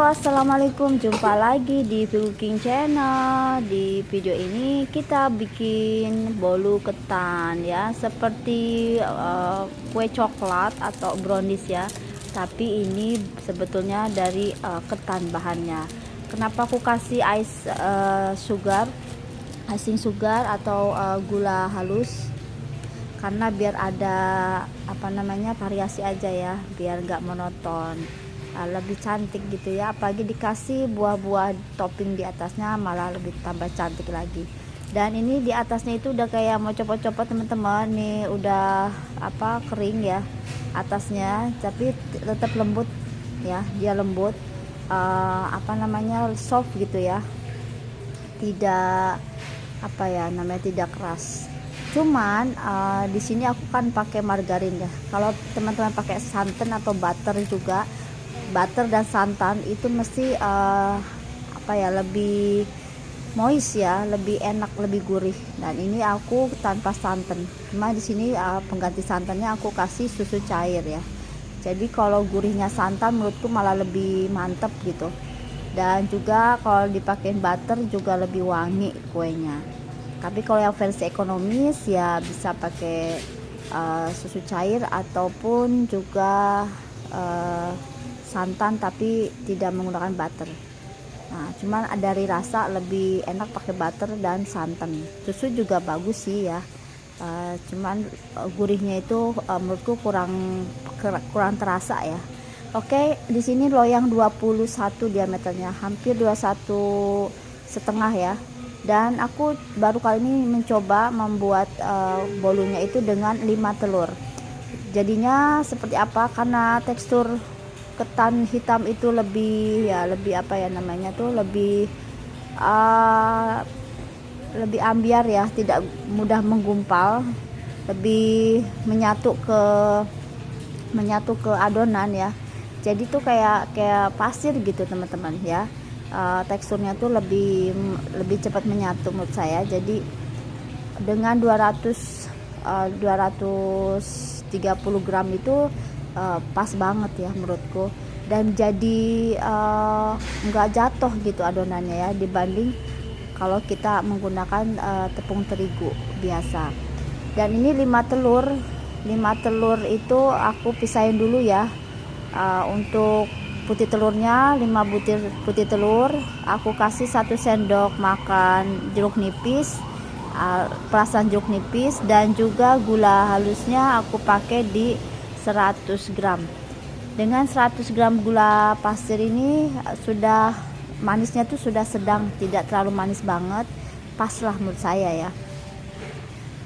Assalamualaikum, jumpa lagi di Cooking Channel. Di video ini kita bikin bolu ketan ya, seperti kue coklat atau brownies ya, tapi ini sebetulnya dari ketan bahannya. Kenapa aku kasih icing sugar atau gula halus? Karena biar ada variasi aja ya, biar nggak monoton, lebih cantik gitu ya. Apalagi dikasih buah-buah topping di atasnya, malah lebih tambah cantik lagi. Dan ini di atasnya itu udah kayak mau copot-copot teman-teman, nih udah kering ya atasnya, tapi tetap lembut ya, dia lembut, soft gitu ya, tidak tidak keras. Cuman di sini aku kan pakai margarin ya. Kalau teman-teman pakai santan atau butter juga, butter dan santan itu mesti lebih moist ya, lebih enak, lebih gurih. Dan ini aku tanpa santan. Cuma di sini pengganti santannya aku kasih susu cair ya. Jadi kalau gurihnya santan menurutku malah lebih mantep gitu. Dan juga kalau dipakein butter juga lebih wangi kuenya. Tapi kalau yang versi ekonomis ya bisa pakai susu cair ataupun juga santan, tapi tidak menggunakan butter. Nah, cuman dari rasa lebih enak pakai butter dan santan. Susu juga bagus sih ya, cuman gurihnya itu menurutku kurang terasa ya. Oke, di sini loyang 21 diameternya, hampir 21,5 ya. Dan aku baru kali ini mencoba membuat bolunya itu dengan 5 telur. Jadinya seperti apa? Karena tekstur ketan hitam itu lebih lebih ambiar ya, tidak mudah menggumpal, lebih menyatu ke adonan ya. Jadi tuh kayak pasir gitu teman-teman ya. Teksturnya tuh lebih cepat menyatu menurut saya. Jadi dengan 230 gram itu pas banget ya menurutku, dan jadi nggak jatuh gitu adonannya ya, dibanding kalau kita menggunakan tepung terigu biasa. Dan ini 5 telur itu aku pisahin dulu ya. Untuk putih telurnya, 5 butir putih telur aku kasih 1 sendok makan jeruk nipis, perasan jeruk nipis, dan juga gula halusnya aku pakai di 100 gram. Dengan 100 gram gula pasir ini sudah manisnya tuh sudah sedang, tidak terlalu manis banget, pas lah menurut saya ya.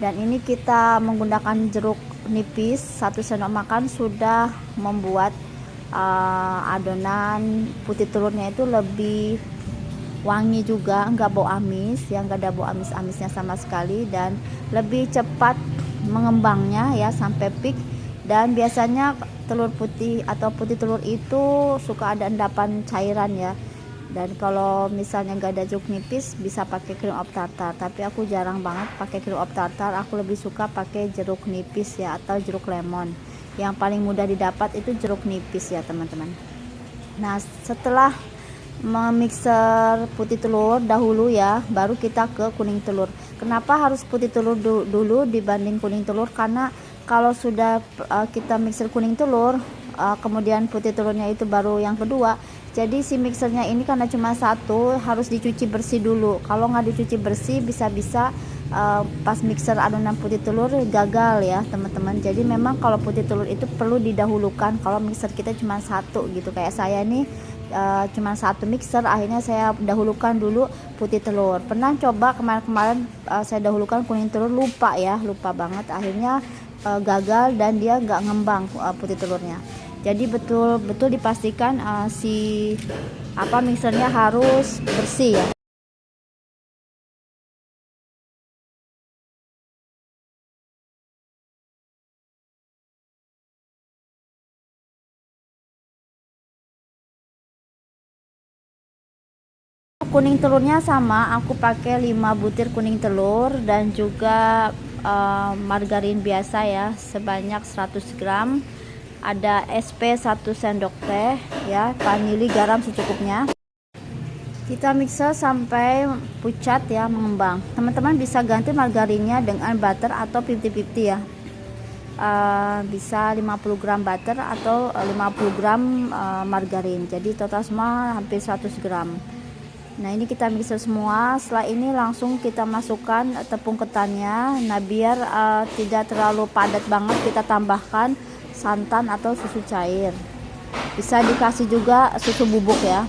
Dan ini kita menggunakan jeruk nipis 1 sendok makan sudah membuat adonan putih telurnya itu lebih wangi juga, nggak bau amis ya, nggak ada bau amis-amisnya sama sekali, dan lebih cepat mengembangnya ya sampai peak. Dan biasanya telur putih atau putih telur itu suka ada endapan cairan ya. Dan kalau misalnya nggak ada jeruk nipis bisa pakai cream of tartar, tapi aku jarang banget pakai cream of tartar. Aku lebih suka pakai jeruk nipis ya, atau jeruk lemon. Yang paling mudah didapat itu jeruk nipis ya teman-teman. Nah, setelah memixer putih telur dahulu ya, baru kita ke kuning telur. Kenapa harus putih telur dulu dibanding kuning telur? Karena kalau sudah kita mixer kuning telur, kemudian putih telurnya itu baru yang kedua, jadi si mixernya ini karena cuma satu harus dicuci bersih dulu. Kalau nggak dicuci bersih bisa-bisa pas mixer adonan putih telur gagal ya teman-teman. Jadi memang kalau putih telur itu perlu didahulukan kalau mixer kita cuma satu gitu. Kayak saya nih cuma satu mixer, akhirnya saya dahulukan dulu putih telur. Pernah coba kemarin saya dahulukan kuning telur, lupa banget, akhirnya gagal dan dia nggak ngembang putih telurnya. Jadi betul-betul dipastikan mixernya harus bersih ya. Kuning telurnya sama, aku pakai 5 butir kuning telur, dan juga margarin biasa ya sebanyak 100 gram. ada SP 1 sendok teh ya, vanili, garam secukupnya. Kita mixer sampai pucat ya, mengembang. Teman-teman bisa ganti margarinnya dengan butter atau 50-50 ya. Bisa 50 gram butter atau 50 gram margarin, jadi total semua hampir 100 gram. Nah, ini kita mixer semua. Setelah ini langsung kita masukkan tepung ketannya. Nah, biar tidak terlalu padat banget, kita tambahkan santan atau susu cair. Bisa dikasih juga susu bubuk ya.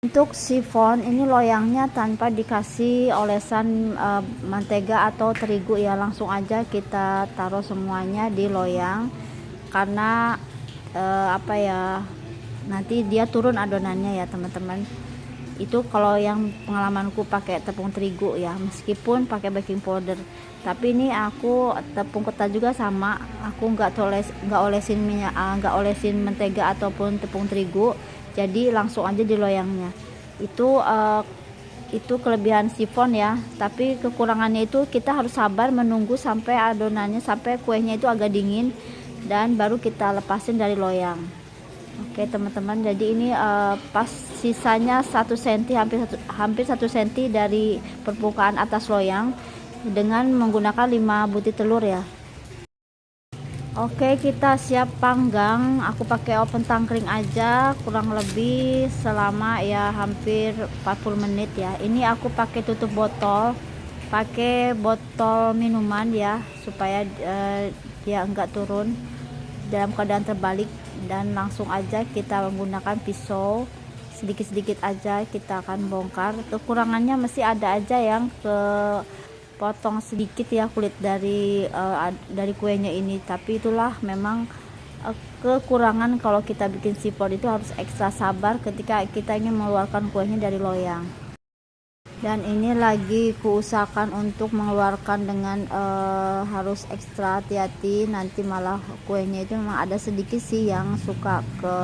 Untuk sifon ini loyangnya tanpa dikasih olesan mentega atau terigu ya, langsung aja kita taruh semuanya di loyang karena apa ya, nanti dia turun adonannya ya teman-teman. Itu kalau yang pengalamanku pakai tepung terigu ya, meskipun pakai baking powder. Tapi ini aku tepung ketan juga sama, aku nggak olesin minyak, nggak olesin mentega ataupun tepung terigu, jadi langsung aja di loyangnya. Itu kelebihan sifon ya, tapi kekurangannya itu kita harus sabar menunggu sampai adonannya, sampai kuenya itu agak dingin dan baru kita lepasin dari loyang. Oke teman-teman, jadi ini pas sisanya 1 cm, hampir 1 cm dari permukaan atas loyang dengan menggunakan 5 butir telur ya. Oke, kita siap panggang. Aku pakai oven tangkring aja, kurang lebih selama ya hampir 40 menit ya. Ini aku pakai tutup botol, pakai botol minuman ya, supaya dia enggak turun dalam keadaan terbalik. Dan langsung aja kita menggunakan pisau, sedikit-sedikit aja kita akan bongkar. Kekurangannya masih ada aja yang potong sedikit ya kulit dari kuenya ini, tapi itulah memang kekurangan kalau kita bikin sifon, itu harus ekstra sabar ketika kita ingin mengeluarkan kuenya dari loyang. Dan ini lagi kuusahakan untuk mengeluarkan dengan harus ekstra hati-hati, nanti malah kuenya itu memang ada sedikit sih yang suka ke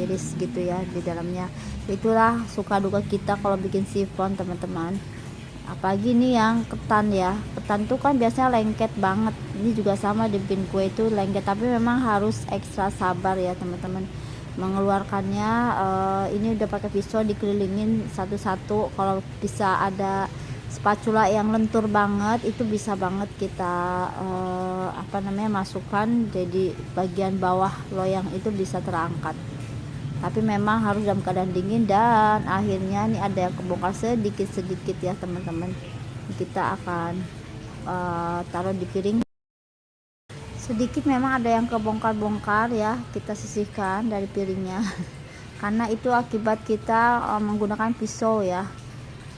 iris gitu ya di dalamnya. Itulah suka duka kita kalau bikin sifon teman-teman, apalagi ini yang ketan ya. Ketan tuh kan biasanya lengket banget, ini juga sama dibikin kue itu lengket, tapi memang harus ekstra sabar ya teman-teman mengeluarkannya. Ini udah pakai pisau dikelilingin satu-satu, kalau bisa ada spatula yang lentur banget itu bisa banget kita masukkan, jadi bagian bawah loyang itu bisa terangkat, tapi memang harus dalam keadaan dingin. Dan akhirnya nih ada yang kebongkar sedikit-sedikit ya teman-teman. Kita akan taruh di piring. Sedikit memang ada yang kebongkar-bongkar ya, kita sisihkan dari piringnya karena itu akibat kita menggunakan pisau ya.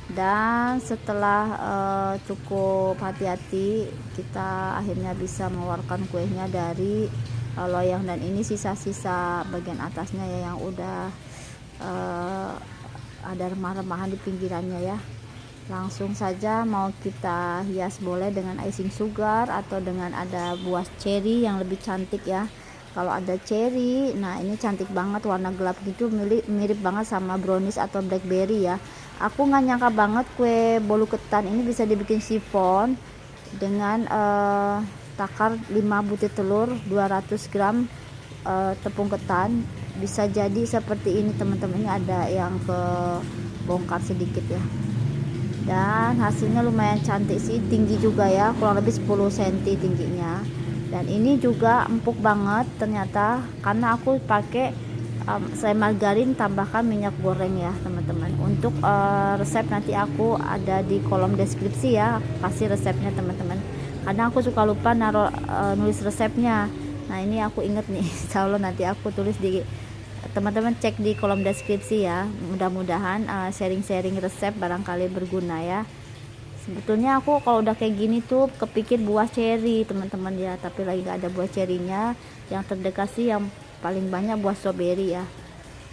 Dan setelah cukup hati-hati, kita akhirnya bisa mengeluarkan kuenya dari loyang. Dan ini sisa-sisa bagian atasnya ya, yang udah ada remah-remahan di pinggirannya ya. Langsung saja mau kita hias boleh dengan icing sugar atau dengan ada buah cherry yang lebih cantik ya. Kalau ada cherry, nah ini cantik banget, warna gelap gitu, mirip banget sama brownies atau blackberry ya. Aku nggak nyangka banget kue bolu ketan ini bisa dibikin sifon dengan takar 5 butir telur, 200 gram tepung ketan. Bisa jadi seperti ini teman-teman. Ini ada yang kebongkar sedikit ya, dan hasilnya lumayan cantik sih, tinggi juga ya, kurang lebih 10 cm tingginya. Dan ini juga empuk banget ternyata, karena aku pakai selain margarin tambahkan minyak goreng ya teman-teman. Untuk resep nanti aku ada di kolom deskripsi ya, kasih resepnya teman-teman, karena aku suka lupa nulis resepnya. Nah ini aku inget nih, insya Allah nanti aku tulis di, teman-teman cek di kolom deskripsi ya. Mudah-mudahan sharing-sharing resep barangkali berguna ya. Sebetulnya aku kalau udah kayak gini tuh kepikir buah ceri teman-teman ya, tapi lagi gak ada buah cerinya. Yang terdekat sih yang paling banyak buah strawberry ya.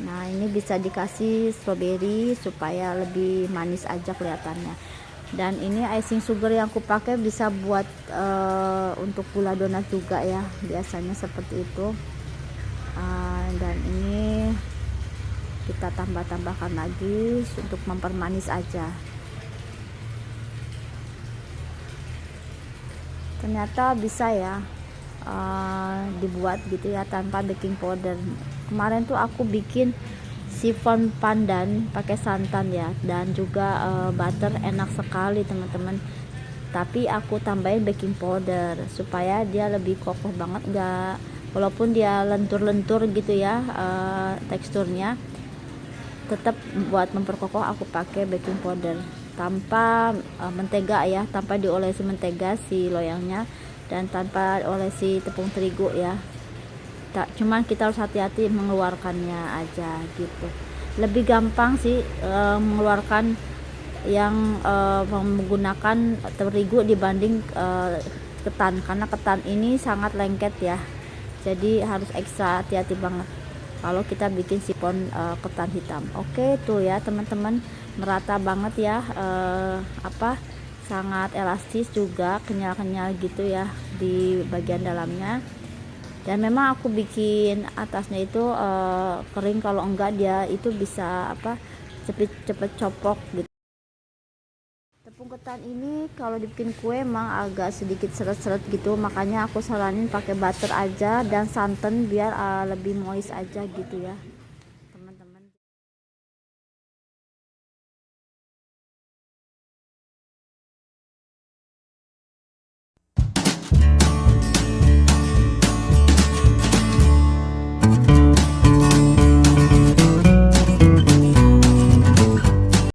Nah ini bisa dikasih strawberry supaya lebih manis aja kelihatannya. Dan ini icing sugar yang aku pakai bisa buat untuk gula donat juga ya, biasanya seperti itu. Dan ini kita tambahkan lagi untuk mempermanis aja. Ternyata bisa ya dibuat gitu ya tanpa baking powder. Kemarin tuh aku bikin sifon pandan pakai santan ya, dan juga butter, enak sekali teman-teman. Tapi aku tambahin baking powder supaya dia lebih kokoh banget, enggak, walaupun dia lentur-lentur gitu ya teksturnya, tetap buat memperkokoh aku pakai baking powder tanpa mentega ya, tanpa diolesi mentega si loyangnya, dan tanpa olesi tepung terigu ya. Cuman kita harus hati-hati mengeluarkannya aja gitu. lebih gampang sih mengeluarkan yang menggunakan terigu dibanding ketan, karena ketan ini sangat lengket ya, jadi harus ekstra hati-hati banget kalau kita bikin sipon ketan hitam. Oke tuh ya teman-teman, merata banget ya, sangat elastis juga, kenyal-kenyal gitu ya di bagian dalamnya. Dan memang aku bikin atasnya itu kering, kalau enggak dia itu bisa cepet copok gitu. Tepung ketan ini kalau dibikin kue emang agak sedikit seret-seret gitu, makanya aku saranin pakai butter aja dan santan biar lebih moist aja gitu ya.